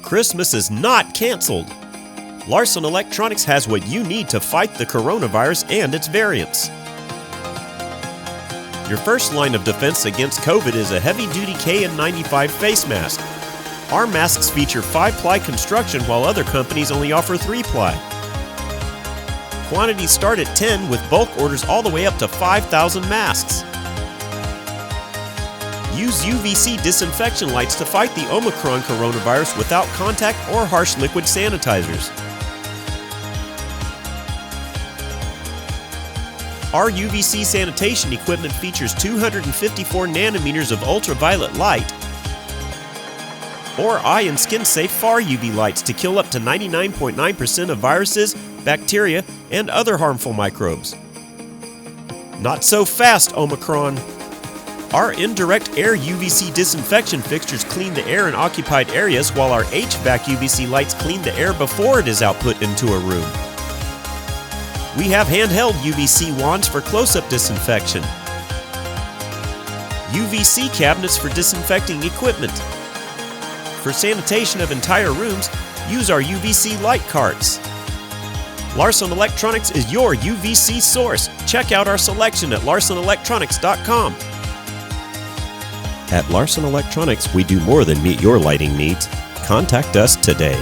Christmas is not canceled. Larson Electronics has what you need to fight the coronavirus and its variants. Your first line of defense against COVID is a heavy-duty KN95 face mask. Our masks feature 5-ply construction while other companies only offer 3-ply. Quantities start at 10 with bulk orders all the way up to 5,000 masks. Use UVC Disinfection lights to fight the Omicron coronavirus without contact or harsh liquid sanitizers. Our UVC sanitation equipment features 254 nanometers of ultraviolet light or eye and skin-safe far UV lights to kill up to 99.9% of viruses, bacteria, and other harmful microbes. Not so fast, Omicron! Our indirect air UVC disinfection fixtures clean the air in occupied areas, while our HVAC UVC lights clean the air before it is output into a room. We have handheld UVC wands for close-up disinfection, UVC cabinets for disinfecting equipment. For sanitation of entire rooms, use our UVC light carts. Larson Electronics is your UVC source. Check out our selection at larsonelectronics.com. At Larson Electronics, we do more than meet your lighting needs. Contact us today.